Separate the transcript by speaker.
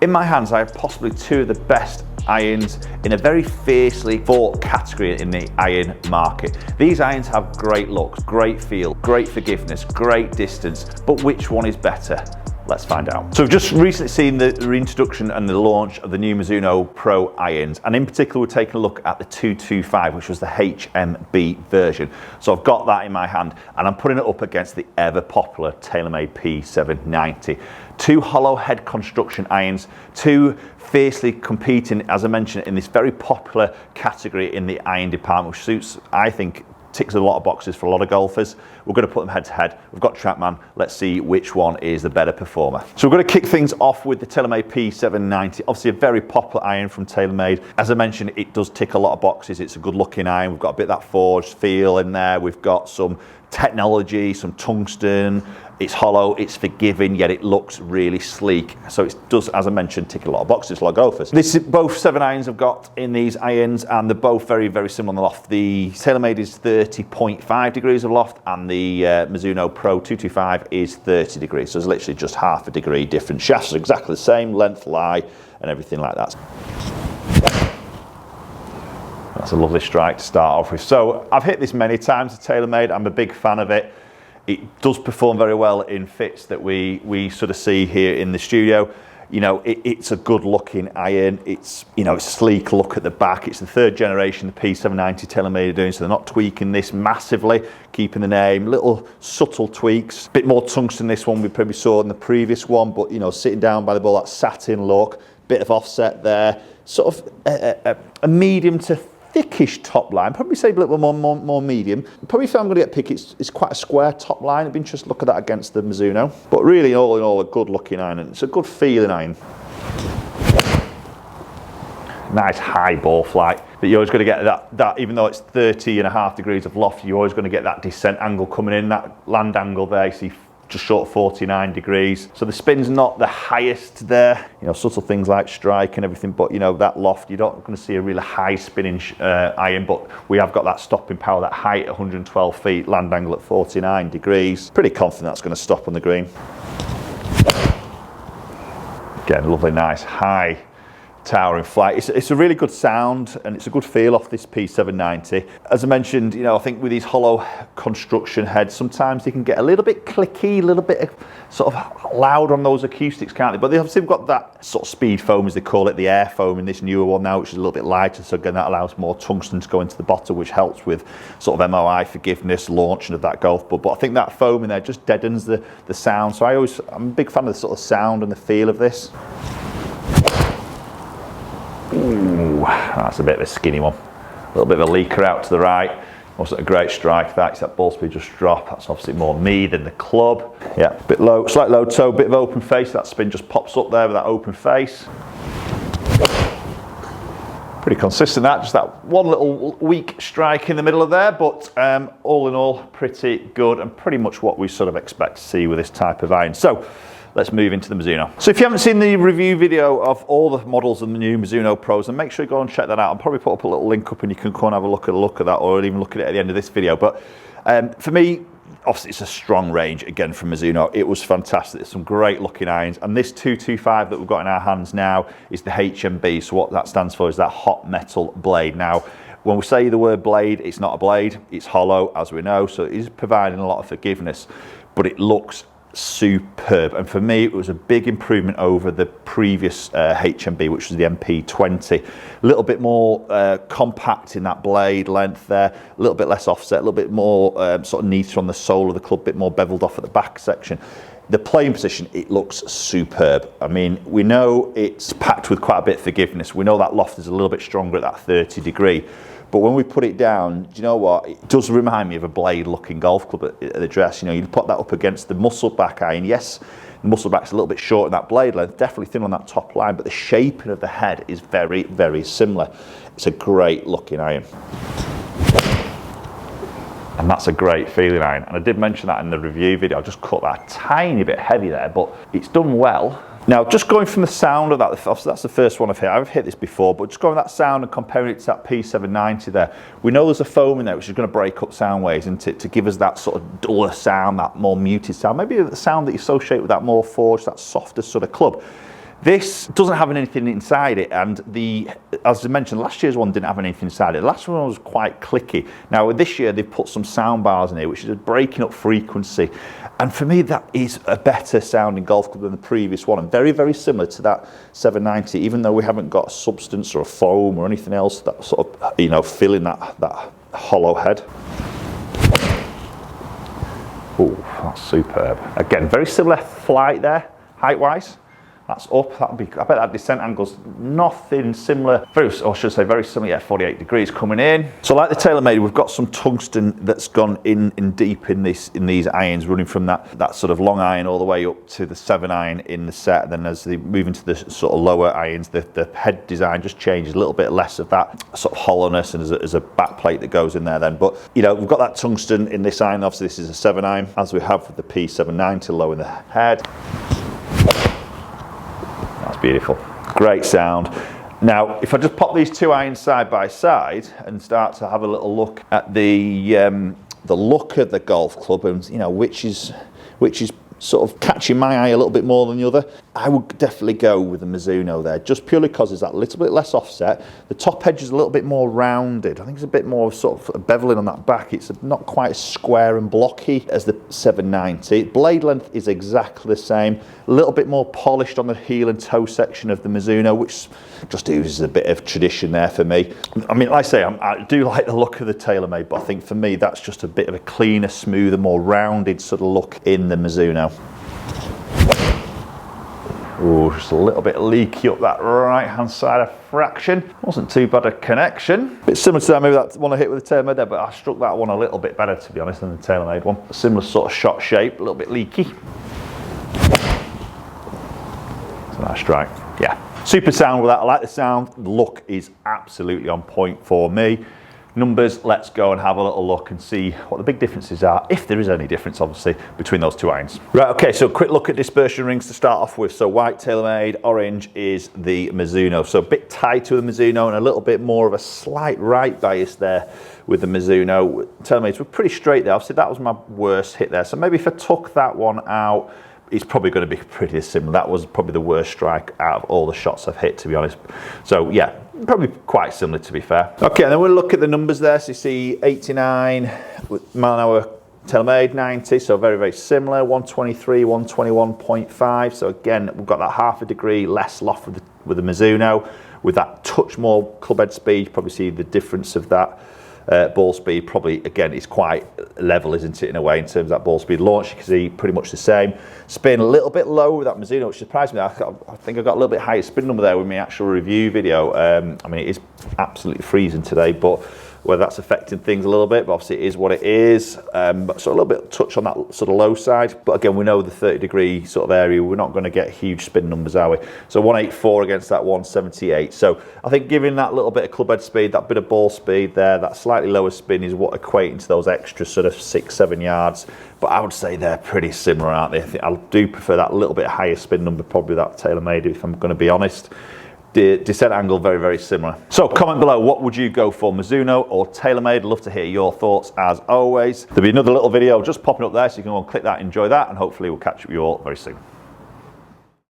Speaker 1: in my hands I have possibly two of the best irons in a very fiercely fought category in the iron market. These irons have great looks, great feel, great forgiveness, great distance, but which one is better? Let's find out. So we've just recently seen the reintroduction and the launch of the new Mizuno Pro irons, and in particular we're taking a look at the 225, which was the HMB version. So I've got that in my hand and I'm putting it up against the ever popular TaylorMade P790. Two hollow head construction irons, two fiercely competing, as I mentioned, in this very popular category in the iron department, which suits, I think, ticks a lot of boxes for a lot of golfers. We're going to put them head to head. We've got TrackMan. Let's see which one is the better performer. So we're going to kick things off with the TaylorMade P790. Obviously a very popular iron from TaylorMade. As I mentioned, it does tick a lot of boxes. It's a good looking iron. We've got a bit of that forged feel in there. We've got some technology, some tungsten. It's hollow, it's forgiving, yet it looks really sleek. So it does, as I mentioned, tick a lot of boxes for a lot of golfers. Both 7 irons I've got in these irons, and they're both very, very similar on the loft. The TaylorMade is 30.5 degrees of loft, and the Mizuno Pro 225 is 30 degrees. So it's literally just half a degree different. Shafts are exactly the same, length, lie, and everything like that. That's a lovely strike to start off with. So I've hit this many times, the TaylorMade. I'm a big fan of it. It does perform very well in fits that we sort of see here in the studio. You know, it's a good looking iron. It's, you know, it's a sleek look at the back. It's the 3rd generation, the P790 TaylorMade are doing, so they're not tweaking this massively, keeping the name, little subtle tweaks. Bit more tungsten this one we probably saw in the previous one, but you know, sitting down by the ball, that satin look, bit of offset there, sort of a medium to thickish top line, probably say a little more medium. Probably if I'm going to get picked, it's quite a square top line. It'd be interesting to look at that against the Mizuno. But really, all in all, a good looking iron, and it's a good feeling iron. Nice high ball flight, but you're always going to get that even though it's 30.5 degrees of loft, you're always going to get that descent angle coming in, that land angle there. You see just short of 49 degrees. So the spin's not the highest there, you know, subtle things like strike and everything, but you know, that loft, you're not going to see a really high spinning iron, but we have got that stopping power, that height at 112 feet, land angle at 49 degrees. Pretty confident that's going to stop on the green. Again, lovely, nice, high, towering flight. It's a really good sound and it's a good feel off this P790. As I mentioned, you know, I think with these hollow construction heads, sometimes they can get a little bit clicky, a little bit sort of loud on those acoustics, can't they? But they obviously have got that sort of speed foam, as they call it, the air foam in this newer one now, which is a little bit lighter. So again, that allows more tungsten to go into the bottom, which helps with sort of MOI forgiveness, launching of that golf ball. But I think that foam in there just deadens the sound. So I'm a big fan of the sort of sound and the feel of this. Ooh, that's a bit of a skinny one. A little bit of a leaker out to the right. Wasn't a great strike that, because that ball speed just dropped. That's obviously more me than the club. Yeah, bit low, slight low toe, bit of open face. That spin just pops up there with that open face. Pretty consistent that, just that one little weak strike in the middle of there, but all in all, pretty good and pretty much what we sort of expect to see with this type of iron. So let's move into the Mizuno. So if you haven't seen the review video of all the models of the new Mizuno Pros, then make sure you go and check that out. I'll probably put up a little link up and you can go and have a look at that, or even look at it at the end of this video. But for me, obviously it's a strong range again from Mizuno. It was fantastic. There's some great looking irons, and this 225 that we've got in our hands now is the HMB. So what that stands for is that hot metal blade. Now, when we say the word blade, it's not a blade, it's hollow, as we know, so it is providing a lot of forgiveness, but it looks superb. And for me, it was a big improvement over the previous HMB, which was the MP20. A little bit more compact in that blade length there, a little bit less offset, a little bit more sort of neater on the sole of the club, a bit more beveled off at the back section. The playing position, it looks superb. I mean, we know it's packed with quite a bit of forgiveness. We know that loft is a little bit stronger at that 30 degree. But when we put it down, do you know what? It does remind me of a blade-looking golf club at the dress. You know, you put that up against the muscle back iron. Yes, the muscle back's a little bit short in that blade length, definitely thin on that top line, but the shaping of the head is very, very similar. It's a great-looking iron. And that's a great feeling iron. And I did mention that in the review video. I just cut that a tiny bit heavy there, but it's done well. Now, just going from the sound of that, obviously that's the first one I've hit. I've hit this before, but just going with that sound and comparing it to that P790 there, we know there's a foam in there which is going to break up sound waves and to give us that sort of duller sound, that more muted sound, maybe the sound that you associate with that more forged, that softer sort of club. This doesn't have anything inside it, and as I mentioned, last year's one didn't have anything inside it. The last one was quite clicky. Now this year they've put some sound bars in here, which is breaking up frequency. And for me, that is a better sounding golf club than the previous one, and very, very similar to that 790, even though we haven't got a substance or a foam or anything else that sort of, you know, filling that hollow head. Oh, that's superb. Again, very similar flight there, height-wise. That's up, I bet that descent angle's nothing similar, or I should say very similar, yeah, 48 degrees coming in. So like the TaylorMade, we've got some tungsten that's gone in deep in these irons, running from that sort of long iron all the way up to the 7 iron in the set. And then as they move into the sort of lower irons, the head design just changes, a little bit less of that sort of hollowness, and there's a back plate that goes in there then. But, you know, we've got that tungsten in this iron. Obviously this is a 7 iron, as we have with the P790 low in the head. That's beautiful. Great sound. Now, if I just pop these two irons side by side and start to have a little look at the look of the golf club, and you know which is sort of catching my eye a little bit more than the other, I would definitely go with the Mizuno there, just purely because there's that little bit less offset. The top edge is a little bit more rounded. I think it's a bit more sort of beveling on that back. It's not quite as square and blocky as the 790. Blade length is exactly the same. A little bit more polished on the heel and toe section of the Mizuno, which just oozes a bit of tradition there for me. I mean, like I say, I do like the look of the TaylorMade, but I think for me that's just a bit of a cleaner, smoother, more rounded sort of look in the Mizuno. Oh, just a little bit leaky up that right hand side a fraction. Wasn't too bad a connection. Bit similar to that, maybe that one I hit with the TaylorMade there, but I struck that one a little bit better, to be honest, than the TaylorMade one. A similar sort of shot shape, a little bit leaky. It's a nice strike, yeah. Super sound with that, I like the sound. The look is absolutely on point for me. Numbers, let's go and have a little look and see what the big differences are, if there is any difference, obviously, between those two irons. Right, okay, so quick look at dispersion rings to start off with. So white TaylorMade, orange is the Mizuno. So a bit tighter with the Mizuno and a little bit more of a slight right bias there with the Mizuno. TaylorMades were pretty straight there. Obviously, that was my worst hit there. So maybe if I took that one out, it's probably going to be pretty similar. That was probably the worst strike out of all the shots I've hit, to be honest. So yeah, probably quite similar, to be fair. Okay, and then we'll look at the numbers there. So you see 89 mile an hour TaylorMade, 90, so very, very similar. 123, 121.5. So again, we've got that half a degree less loft with the Mizuno. With that touch more club head speed, you probably see the difference of that. Ball speed probably, again, is quite level, isn't it, in a way, in terms of that ball speed. Launch, you can see pretty much the same. Spin a little bit low with that Mizuno, which surprised me. I think I got a little bit higher spin number there with my actual review video. I mean, it is absolutely freezing today, but whether that's affecting things a little bit, but obviously it is what it is. So a little bit touch on that sort of low side, but again, we know the 30 degree sort of area, we're not going to get huge spin numbers, are we? So 184 against that 178. So I think giving that little bit of club head speed, that bit of ball speed there, that slightly lower spin is what equating to those extra sort of 6-7 yards. But I would say they're pretty similar, aren't they? I think I do prefer that little bit higher spin number, probably that TaylorMade, if I'm going to be honest. The descent angle, very, very similar. So comment below, what would you go for, Mizuno or TaylorMade? I'd love to hear your thoughts as always. There'll be another little video just popping up there, so you can go and click that, enjoy that, and hopefully we'll catch up with you all very soon.